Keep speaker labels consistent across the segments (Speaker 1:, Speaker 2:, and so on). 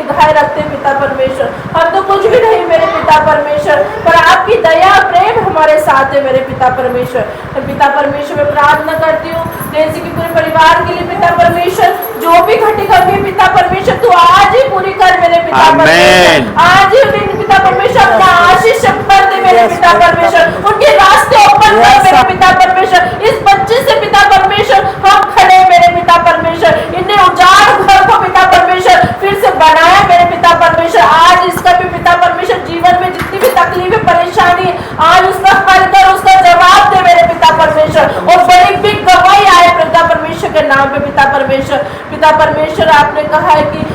Speaker 1: सुधाए रखते पिता परमेश्वर। हम तो कुछ भी नहीं मेरे पिता परमेश्वर, पर आपकी दया प्रेम हमारे साथ है मेरे पिता परमेश्वर। पिता परमेश्वर मैं प्रार्थना करती हूँ नेंसी के पूरे परिवार के लिए पिता परमेश्वर, जो भी घटी कमी पिता परमेश्वर तू आज ही पूरी कर मेरे पिता परमेश्वर। आज ही पिता परमेश्वर अपना आशीष भर दे मेरे पिता परमेश्वर, उनके रास्ते ओपन कर मेरे पिता परमेश्वर। इस बच्चे से पिता परमेश्वर हम खड़े मेरे पिता परमेश्वर, इन्हें उजाड़ घर को पिता परमेश्वर फिर से बनाया मेरे पिता परमेश्वर। आज इसका भी पिता परमेश्वर जीवन में जितनी भी तकलीफें परेशानी आज उसका हल कर, उसका जवाब दे मेरे पिता परमेश्वर, और बड़ी बिग गवाही आए पिता परमेश्वर के नाम पे पिता परमेश्वर। पिता परमेश्वर आपने कहा है कि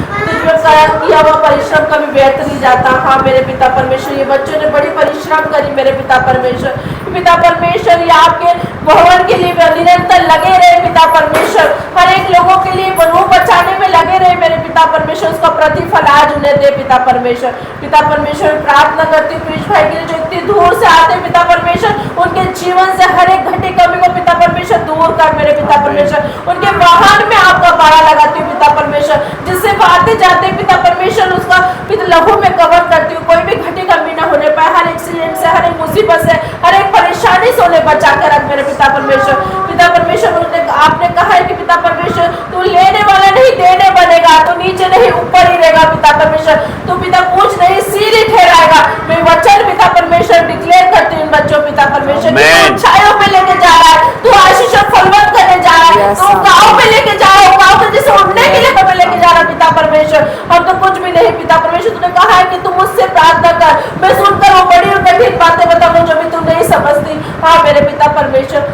Speaker 1: किया हुआ परिश्रम कभी व्यर्थ नहीं जाता। हाँ मेरे पिता परमेश्वर, ये बच्चों ने बड़ी परिश्रम करी मेरे पिता परमेश्वर। पिता परमेश्वर ये आपके भवन के लिए निरंतर लगे रहे पिता परमेश्वर, हर एक लोगों के लिए रूह बचाने में लगे रहे मेरे पिता परमेश्वर, उसका प्रतिफल आज उन्हें दे पिता परमेश्वर। पिता परमेश्वर प्रार्थना करती हूँ पीयूष भाई के लिए जो इतनी दूर से आते पिता परमेश्वर, उनके जीवन से हर एक घटी कमी को पिता परमेश्वर दूर कर मेरे पिता परमेश्वर। उनके वाहन में आपका बाड़ा लगाती हूँ पिता परमेश्वर, जिससे आते जाते पिता परमेश्वर उसका लहू में कवर करती हूँ, कोई भी घटी कमी न होने पाए, हर एक्सीडेंट से, हर एक मुसीबत से, हर एक परेशानी से उन्हें बचा कर रख मेरे पिता परमेश्वर। पिता परमेश्वर आपने कहा है कि पिता परमेश्वर तू लेने वाला नहीं देने बनेगा, तो नीचे नहीं ऊपर ही रहेगा पिता परमेश्वर, तो पिता पूछ नहीं सिर ही ठहराएगा। मैं वचन पिता परमेश्वर डिक्लेयर करती हूँ बच्चों पिता परमेश्वर, छायों पे लेके जा रहा है, तू आशीष और फलवंत करने जा रहा है, तो गाँव पे लेके जा रहा है, गाँव पे जैसे उड़ने के लिए हमें लेके जा रहा है पिता परमेश्वर। हम तो कुछ भी नहीं पिता परमेश्वर, तूने कहा है कि तू मुझसे प्रार्थना कर, मैं सुनकर वो बड़ी और कठिन बातें बताऊँ जो भी तू नहीं समझती। हाँ मेरे पिता परमेश्वर,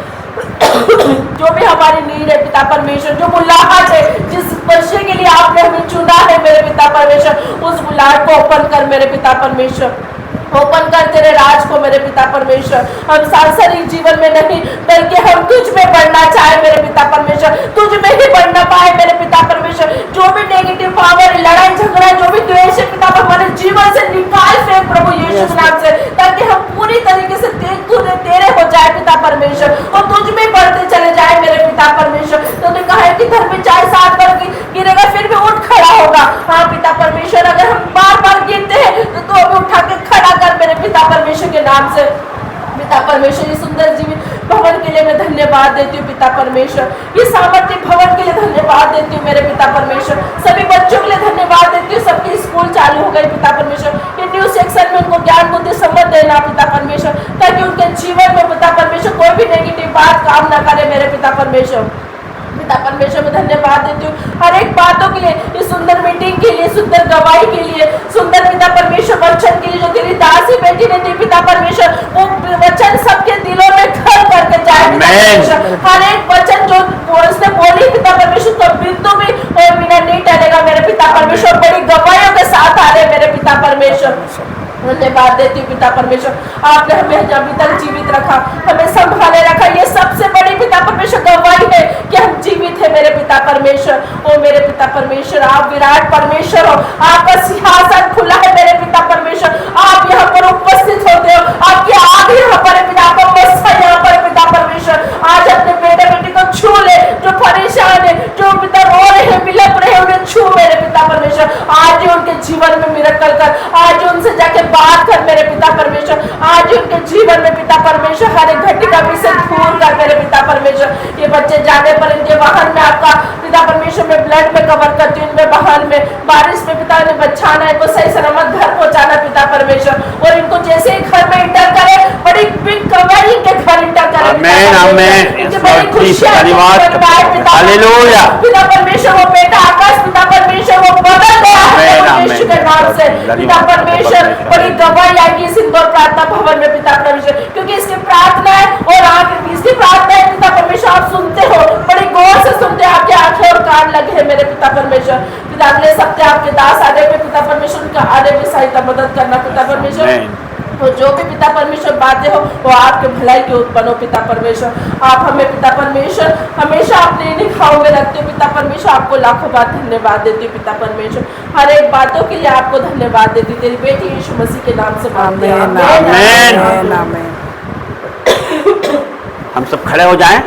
Speaker 1: जो भी हमारी नीड है पिता परमेश्वर, जो बुलाहट है जिस बच्चे के लिए आपने हमें चुना है मेरे पिता परमेश्वर, उस बुलाहट को ओपन कर मेरे पिता परमेश्वर, ओपन कर तेरे राज को मेरे पिता परमेश्वर। हम सांसारिक जीवन में नहीं बल्कि हम तुझ में बढ़ना चाहे मेरे पिता परमेश्वर, तुझ में ही बढ़ना पाए मेरे पिता परमेश्वर। जो भी नेगेटिव पावर, लड़ाई झगड़ा, जो भी द्वेष है पिता हमारे जीवन से निकाल फेंक प्रभु यीशु के नाम से, ताकि हम पूरी तरीके से तेरे हो जाए पिता परमेश्वर, और तुझ में बढ़ते चले जाए मेरे पिता परमेश्वर। तूने कहा है कि धर्मी चाहे 7 बार गिरेगा फिर भी उठ खड़ा होगा। हाँ पिता परमेश्वर, अगर हम बार बार गिरते हैं तो तू हमें उठा के खड़ा कर मेरे पिता परमेश्वर के नाम से। पिता परमेश्वर ये सुंदर जीवित भवन के लिए मैं धन्यवाद देती हूँ पिता परमेश्वर, ये सामर्थ्य भवन के लिए धन्यवाद देती हूँ मेरे पिता परमेश्वर, सभी बच्चों के लिए धन्यवाद देती हूँ, सबकी स्कूल चालू हो गई पिता परमेश्वर। ये न्यू सेक्शन में उनको ज्ञान बुद्धि समझ देना पिता परमेश्वर, ताकि उनके जीवन में पिता परमेश्वर कोई भी नेगेटिव बात काम न करे मेरे पिता परमेश्वर। पिता परमेश्वर में धन्यवाद देती हूँ हर एक बातों के लिए, इस सुंदर मीटिंग के लिए, सुंदर गवाही के लिए, सुंदर पिता परमेश्वर वचन के लिए जो तेरी दासी बेटी ने दी पिता परमेश्वर, वो वचन सबके दिलों में घर करके जाए पिता परमेश्वर। हर एक वचन जो उसने बोली पिता परमेश्वर तो बिंदु भी और बिना नहीं टलेगा मेरे पिता परमेश्वर, बड़ी गवाहियों के साथ आ रहे मेरे पिता परमेश्वर। धन्यवाद देती हूँ पिता परमेश्वर, आपने हमें अभी तक जीवित रखा, हमें संभाले रखा, ये सबसे बड़ी पिता परमेश्वर गवाही है कि हम जीवित है मेरे पिता परमेश्वर। ओ मेरे पिता परमेश्वर, आप विराट परमेश्वर हो, आपका सिंहासन खुला है मेरे पिता परमेश्वर, आप यहाँ पर उपस्थित होते हो, आपकी आग यहाँ पर पिता, आपका मस्सा यहाँ पर पिता परमेश्वर। आज अपने बेटे बेटी को छू ले, जो परेशान है, जो पिता रो रहे हैं, बिलप रहे हैं, उन्हें छू मेरे पिता परमेश्वर। आज ही उनके जीवन में मिरेकल कर, आज उनसे जाके बात कर मेरे पिता परमेश्वर, आज उनके जीवन में पिता परमेश्वर हर एक घटी कमी से दूर कर मेरे पिता परमेश्वर। ये बच्चे जाने पर इनके वाहन में आपका पिता परमेश्वर में ब्लड में कवर करती हूँ, इनमें वाहन में बारिश में पिता ने बचाना है, इनको सही सलामत घर पहुंचाना पिता परमेश्वर, और इनको जैसे ही घर में इंटर करे बड़ी बिग गवाही के घर इंटर करे बड़ी खुशियां पिता परमेश्वर। वो बेटा आकाश पिता परमेश्वर वो बदल गया है यीशु के नाम से पिता परमेश्वर। बड़ी गवाही आएगी इस इंदौर प्रार्थना भवन में पिता परमेश्वर, क्योंकि इसकी प्रार्थना है और आप इसकी प्रार्थना है पिता परमेश्वर, आप सुनते हो, बड़ी गौर से सुनते हो, आपके आंखें और कान लगे हैं मेरे पिता परमेश्वर। पिता अगले सप्ताह आपके दास आने में पिता परमेश्वर उनका आने में सहायता मदद करना पिता परमेश्वर। तो जो भी पिता परमेश्वर बातें हो वो आपके भलाई के उत्पन्न हो पिता परमेश्वर। आप हमें पिता परमेश्वर हमेशा अपने निगाहों में रखते हो पिता परमेश्वर, आपको लाखों बार धन्यवाद देती हूँ पिता परमेश्वर, हर एक बातों के लिए आपको धन्यवाद देती हूँ, तेरी बेटी यीशु मसीह के नाम से मांगते हैं, आमीन।
Speaker 2: हम सब खड़े हो जाएं,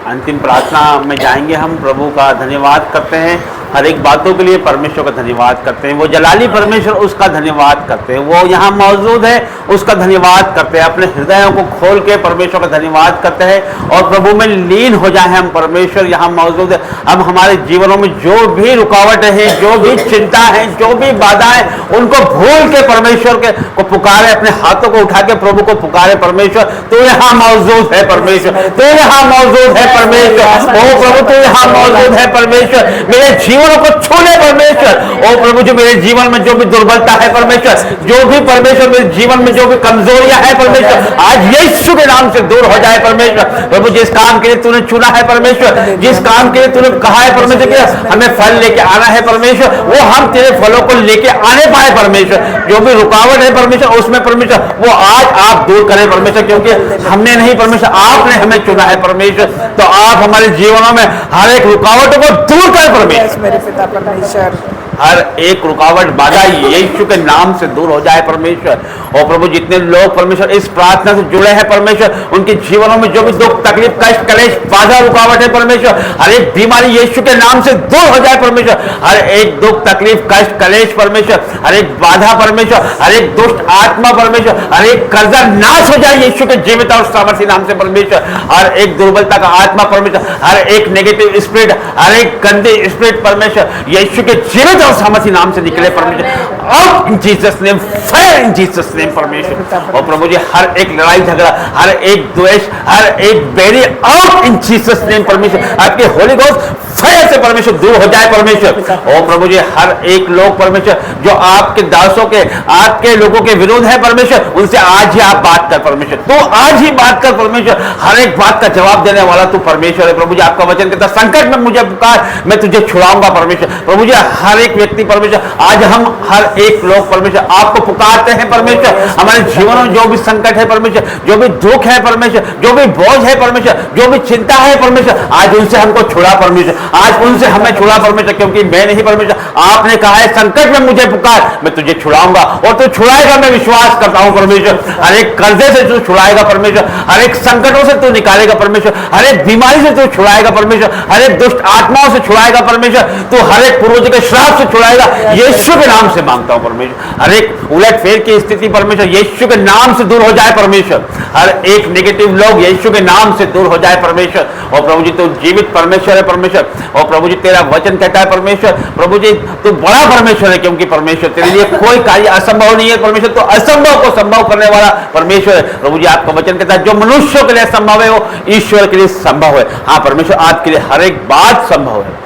Speaker 2: अंतिम प्रार्थना में जाएंगे हम, प्रभु का धन्यवाद करते हैं हर एक बातों के लिए परमेश्वर का धन्यवाद करते हैं। वो जलाली परमेश्वर, उसका धन्यवाद करते हैं। वो यहाँ मौजूद है, उसका धन्यवाद करते हैं। अपने हृदयों को खोल के परमेश्वर का धन्यवाद करते हैं और प्रभु में लीन हो जाए हम। परमेश्वर यहाँ मौजूद है। अब हमारे जीवनों में जो भी रुकावटें हैं, जो भी चिंता है, जो भी बाधाएं, उनको भूल के परमेश्वर के को पुकारे, अपने हाथों को उठा के प्रभु को पुकारे। परमेश्वर तू यहाँ मौजूद है, परमेश्वर तू यहाँ मौजूद है, परमेश्वर ओ प्रभु तू यहाँ मौजूद है। परमेश्वर मेरे जीवनों को छू ले परमेश्वर। ओ प्रभु जो मेरे जीवन में जो भी दुर्बलता है परमेश्वर, जो भी परमेश्वर मेरे जीवन में जो भी कमजोरियां है परमेश्वर, आज यीशु के नाम से दूर हो जाए परमेश्वर। प्रभु जिस काम के लिए तूने चुना है परमेश्वर, जिस काम के लिए तूने कहा है परमेश्वर कि हमें फल लेके आना है परमेश्वर, वो हम तेरे फलों को लेके आने पाए परमेश्वर। जो भी रुकावट है परमेश्वर उसमें परमेश्वर वो आज आप दूर करें परमेश्वर, क्योंकि हमने नहीं परमेश्वर, आपने हमें चुना है परमेश्वर। तो आप हमारे जीवनों में हर एक रुकावटों को दूर कर परमेश्वर।
Speaker 3: मेरे पिता परमेश्वर
Speaker 2: हर एक रुकावट बाधा यीशु के नाम से दूर हो जाए परमेश्वर। और प्रभु जितने लोग परमेश्वर इस प्रार्थना से जुड़े हैं परमेश्वर, उनके जीवनों में जो भी दुख तकलीफ कष्ट कलेश बाधा रुकावट है परमेश्वर, हर एक बीमारी यीशु के नाम से दूर हो जाए परमेश्वर। हर एक दुख तकलीफ कष्ट कलेश परमेश्वर, हर एक बाधा परमेश्वर, हर एक दुष्ट आत्मा परमेश्वर, हर एक कर्जा नाश हो जाए यीशु के जीवित और सामर्थी नाम से परमेश्वर। हर एक दुर्बलता का आत्मा परमेश्वर, हर एक नेगेटिव स्पिरिट, हर एक गंदे स्पिरिट परमेश्वर यीशु के जीवित और सामर्थी नाम से निकले परमेश्वर। Out in Jesus name, fire in Jesus name परमेश्वर। और प्रभु जी हर एक लड़ाई झगड़ा, हर एक द्वेष, हर एक बैरी आउट इन जीसस नेम परमेश्वर। आपके होली घोस्ट फायर से परमेश्वर दूर हो जाए परमेश्वर। और प्रभु जी हर एक लोग परमेश्वर जो आपके दासों के, आपके लोगों के विरोध है परमेश्वर, उनसे आज ही आप बात कर परमेश्वर। तो आज ही बात कर परमेश्वर। हर एक बात का जवाब देने वाला तू परमेश्वर है। प्रभु जी आपका वचन कहता है संकट में मुझे पुकार, मैं तुझे छुड़ाऊंगा परमेश्वर। प्रभु जी हर एक व्यक्ति परमेश्वर, आज हम हर एक लोग परमेश्वर आपको पुकारते हैं परमेश्वर। हमारे जीवनों में जो भी संकट है परमेश्वर, जो भी दुख है परमेश्वर, जो भी बोझ है परमेश्वर, जो भी चिंता है परमेश्वर, आज उनसे हमको छुड़ा परमेश्वर। आज उनसे हमें छुड़ा परमेश्वर, क्योंकि मैं नहीं परमेश्वर, आपने कहा है संकट में मुझे पुकार, मैं तुझे छुड़ाऊंगा और तू छुड़ाएगा। मैं विश्वास करता हूं परमेश्वर। हर एक कर्जे से तू छुड़ाएगा परमेश्वर, हर एक संकटों से तू निकालेगा परमेश्वर, हर एक बीमारी से तू छुड़ाएगा परमेश्वर, हर एक दुष्ट आत्माओं से छुड़ाएगा परमेश्वर, तू हर एक पूर्वज के श्राप से छुड़ाएगा यीशु के नाम से मांगता हूं परमेश्वर। हर एक उलट फेर की स्थिति परमेश्वर यीशु के नाम से दूर हो जाए परमेश्वर। हर एक नेगेटिव लोग यीशु के नाम से दूर हो जाए परमेश्वर। और प्रभु जी तू जीवित परमेश्वर है परमेश्वर। और प्रभु जी तेरा वचन कहता है परमेश्वर, प्रभु जी तू बड़ा परमेश्वर है, क्योंकि परमेश्वर तेरे लिए कोई कार्य असंभव नहीं है परमेश्वर। तो असंभव को संभव करने वाला परमेश्वर है। प्रभु जी आपका वचन कहता है जो मनुष्यों के लिए संभव है वो ईश्वर के लिए संभव है। हाँ परमेश्वर आपके लिए हर एक बात संभव है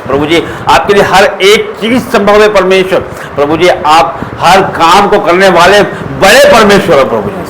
Speaker 2: प्रभु जी, आपके लिए हर एक चीज संभव है परमेश्वर। प्रभु जी आप हर काम को करने वाले बड़े परमेश्वर है प्रभु जी।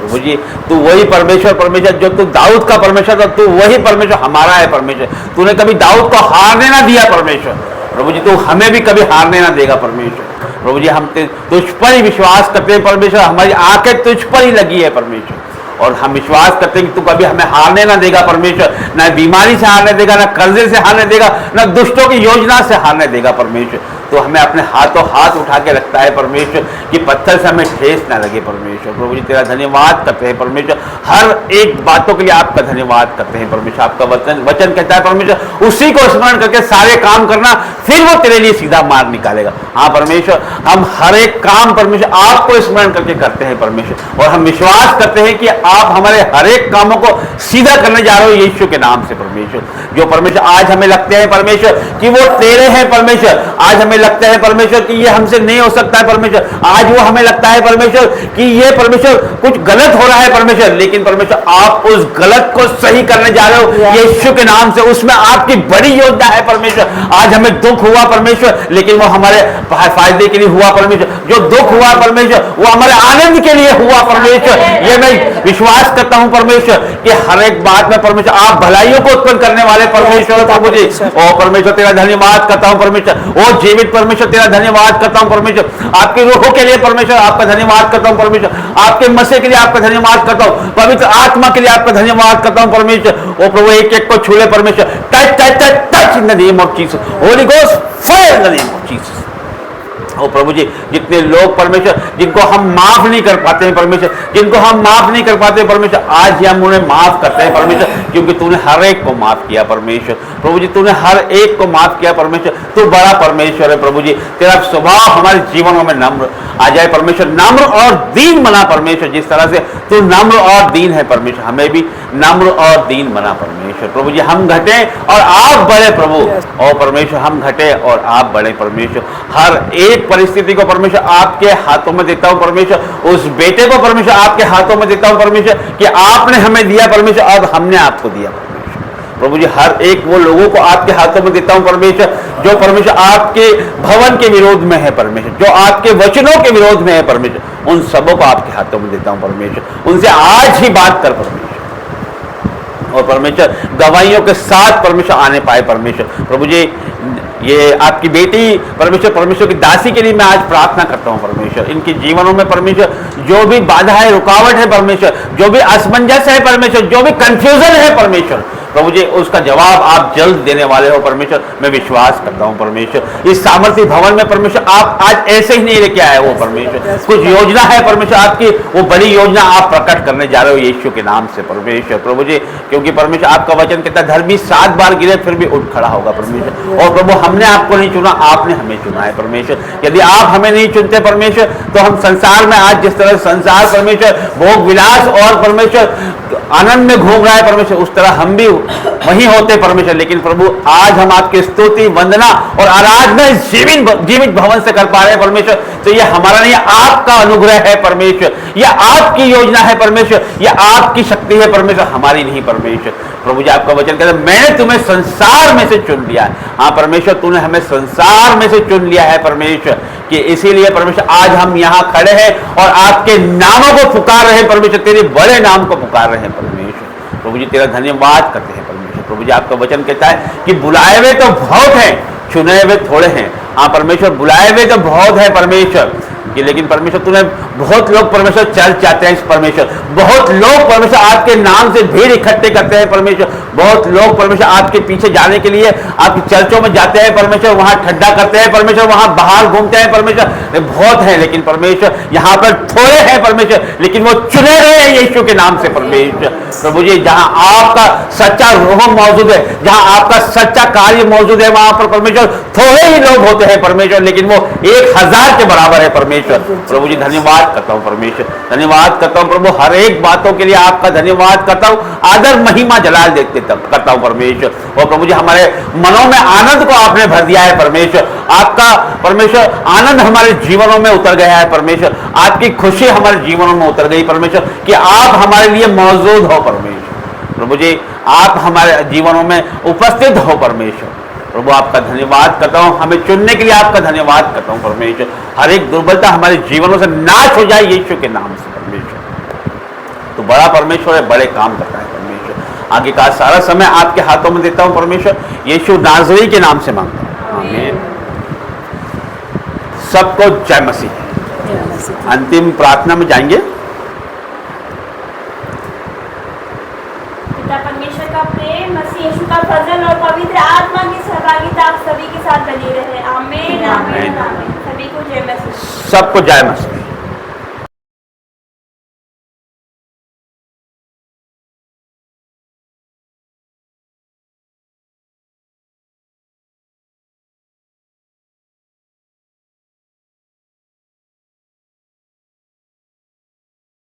Speaker 2: प्रभु जी तू वही परमेश्वर परमेश्वर जो तू दाऊद का परमेश्वर था, तू वही परमेश्वर हमारा है परमेश्वर। तूने कभी दाऊद को हारने ना दिया परमेश्वर। प्रभु जी तू हमें भी कभी हारने ना देगा परमेश्वर। प्रभु जी हम तुझ पर ही विश्वास करते हैं परमेश्वर, हमारी आंखें तुझ पर ही लगी है परमेश्वर। और हम विश्वास करते हैं कि तू कभी हमें हारने ना देगा परमेश्वर, ना बीमारी से हारने देगा, ना कर्जे से हारने देगा, ना दुष्टों की योजना से हारने देगा परमेश्वर। तो हमें अपने हाथों हाथ उठा के रखता है परमेश्वर कि पत्थर से हमें ठेस ना लगे परमेश्वर। प्रभु जी तेरा धन्यवाद करते हैं परमेश्वर। हर एक बातों के लिए आपका धन्यवाद करते हैं परमेश्वर। आपका वचन कहता है परमेश्वर उसी को स्मरण करके सारे काम करना, फिर वो तेरे लिए सीधा मार्ग निकालेगा। हाँ परमेश्वर हम हर एक काम परमेश्वर आपको स्मरण करके करते हैं परमेश्वर। और हम विश्वास करते हैं कि आप हमारे हर एक कामों को सीधा करने जा रहे हो यीशु के नाम से परमेश्वर। जो परमेश्वर आज हमें लगते हैं परमेश्वर कि वो तेरे हैं परमेश्वर, आज हमें लगता है परमेश्वर कि ये हमसे नहीं हो सकता है परमेश्वर, आज वो हमें लगता है परमेश्वर कि ये परमेश्वर कुछ गलत हो रहा है परमेश्वर, लेकिन परमेश्वर आप उस गलत को सही करने जा रहे हो यीशु के नाम से। उसमें आपकी बड़ी योजना है परमेश्वर। आज हमें दुख हुआ परमेश्वर, लेकिन वो हमारे फायदे के लिए हुआ परमेश्वर। जो दुख हुआ परमेश्वर वो हमारे आनंद के लिए हुआ परमेश्वर। ये मैं विश्वास करता हूं परमेश्वर कि हर एक बात में परमेश्वर आप भलाइयों को उत्पन्न करने वाले परमेश्वर प्रभु जी। ओ परमेश्वर तेरा धन्यवाद करता हूं परमेश्वर। ओ जीवित परमेश्वर तेरा धन्यवाद करता हूं परमेश्वर। आपकी रूहों के लिए परमेश्वर आपका धन्यवाद करता हूं परमेश्वर। आपके मसीह के लिए आपका धन्यवाद करता हूं, पवित्र आत्मा के लिए आपका धन्यवाद करता हूं परमेश्वर। ओ प्रभु एक एक को छू ले परमेश्वर। Touch touch touch touch in the name of Jesus. Holy ghost fire in the name of Jesus. ओ प्रभु जी, जितने लोग परमेश्वर जिनको हम माफ नहीं कर पाते हैं परमेश्वर, जिनको हम माफ नहीं कर पाते परमेश्वर, आज ही हम उन्हें माफ करते हैं परमेश्वर, क्योंकि तूने हर एक को माफ किया परमेश्वर। प्रभु जी तूने हर एक को माफ किया परमेश्वर। तू बड़ा परमेश्वर है प्रभु जी, तेरा स्वभाव हमारे जीवनों में नम्र आ जाए परमेश्वर, नम्र और दीन बना परमेश्वर। जिस तरह से तू नम्र और दीन है परमेश्वर, हमें भी नम्र और दीन बना परमेश्वर। प्रभु जी हम घटे और आप बढ़े प्रभु, और परमेश्वर हम घटे और आप बढ़े परमेश्वर। हर एक परिस्थिति को परमेश्वर आपके हाथों में देता हूं परमेश्वर, उस बेटे को परमेश्वर आपके हाथों में देता हूं परमेश्वर कि आपने हमें दिया परमेश्वर और हमने आपको दिया परमेश्वर। प्रभु जी हर एक वो लोगों को आपके हाथों में देता हूं परमेश्वर जो परमेश्वर आपके भवन के विरोध में है परमेश्वर, जो आपके वचनों के विरोध में है परमेश्वर, उन सबों को आपके हाथों में देता हूं परमेश्वर। उनसे आज ही बात कर परमेश्वर, और परमेश्वर गवाहियों के साथ परमेश्वर आने पाए परमेश्वर। प्रभु जी ये आपकी बेटी परमेश्वर, परमेश्वर की दासी के लिए मैं आज प्रार्थना करता हूं परमेश्वर, इनके जीवनों में परमेश्वर जो भी बाधा है, रुकावट है परमेश्वर, जो भी असमंजस है परमेश्वर, जो भी कंफ्यूजन है परमेश्वर, प्रभु जी उसका जवाब आप जल्द देने वाले हो परमेश्वर। मैं विश्वास करता हूं परमेश्वर, इस सामर्थ्य भवन में परमेश्वर आप आज ऐसे ही नहीं लेके आए हो परमेश्वर, कुछ योजना है परमेश्वर आपकी, वो बड़ी योजना आप प्रकट करने जा रहे हो यीशु के नाम से परमेश्वर। प्रभु जी क्योंकि परमेश्वर आपका वचन कहता है धर्मी 7 बार गिरे फिर भी उठ खड़ा होगा परमेश्वर, और प्रभु हमने आपको नहीं चुना, आपने हमें चुना है परमेश्वर। यदि आप हमें नहीं चुनते परमेश्वर तो हम संसार में आज जिस तरह संसार परमेश्वर भोग विलास और परमेश्वर आनंद में घूम रहा है परमेश्वर, उस तरह हम भी वही होते परमेश्वर। लेकिन प्रभु आज हम आपकी स्तुति वंदना और आराधना जीवित भवन से कर पा रहे हैं परमेश्वर, तो यह हमारा नहीं, आपका अनुग्रह है परमेश्वर, यह आपकी योजना है परमेश्वर, यह आपकी शक्ति है परमेश्वर, हमारी नहीं परमेश्वर। प्रभु जी आपका वचन कहता है मैंने तुम्हें संसार में से चुन लिया है। हाँ परमेश्वर तूने हमें संसार में से चुन लिया है परमेश्वर, कि इसीलिए परमेश्वर आज हम यहाँ खड़े हैं और आपके नामों को पुकार रहे हैं परमेश्वर, तेरे बड़े नाम को पुकार रहे हैं परमेश्वर। प्रभु जी तेरा धन्यवाद करते हैं परमेश्वर। प्रभु जी आपका वचन कहता है कि बुलाए हुए तो बहुत हैं, चुने हुए थोड़े हैं। हाँ परमेश्वर बुलाए हुए तो बहुत है परमेश्वर, कि लेकिन परमेश्वर तूने बहुत लोग परमेश्वर चर्च जाते हैं परमेश्वर, बहुत लोग परमेश्वर आपके नाम से भीड़ इकट्ठे करते हैं परमेश्वर, बहुत लोग परमेश्वर आपके पीछे जाने के लिए आपकी चर्चों में जाते हैं परमेश्वर, वहां ठड्डा करते हैं परमेश्वर, वहां बाहर घूमते हैं परमेश्वर, बहुत है लेकिन परमेश्वर यहाँ पर थोड़े हैं परमेश्वर, लेकिन वो चुने गए हैं यीशु के नाम से परमेश्वर। प्रभु जी जहां आपका सच्चा रोह मौजूद है, जहां आपका सच्चा कार्य मौजूद है, वहां पर परमेश्वर थोड़े ही लोग होते हैं परमेश्वर, लेकिन वो 1000 के बराबर है परमेश्वर। प्रभु जी धन्यवाद करता हूं परमेश्वर, धन्यवाद करता हूं प्रभु, हर एक बातों के लिए आपका धन्यवाद करता हूं, आदर महिमा जलाल देखते करता हूं परमेश्वर। और प्रभु जी हमारे मनों में आनंद को आपने भर दिया है परमेश्वर, आपका परमेश्वर आनंद हमारे जीवनों में उतर गया है परमेश्वर, आपकी खुशी हमारे जीवनों में उतर गई परमेश्वर, कि आप हमारे लिए मौजूद हो परमेश्वर। प्रभु जी आप हमारे जीवनों में उपस्थित हो परमेश्वर। प्रभु आपका धन्यवाद करता हूं, हमें चुनने के लिए आपका धन्यवाद करता हूं परमेश्वर। हर एक दुर्बलता हमारे जीवनों से नाश हो जाए यीशु के नाम से परमेश्वर। तो बड़ा परमेश्वर है, बड़े काम करता है परमेश्वर। आगे का सारा समय आपके हाथों में देता हूं परमेश्वर, यीशु नाज़री के नाम से मांगता हूं, आमीन। सबको जय मसीह। अंतिम प्रार्थना में जाएंगे।
Speaker 3: परमेश्वर का प्रेम, मसीह यीशु का फजल और पवित्र आत्मा की सहभागिता आप सभी के साथ बनी रहे। आमीन आमीन आमीन। सभी को जय मसीह।
Speaker 2: सबको जय मसीह।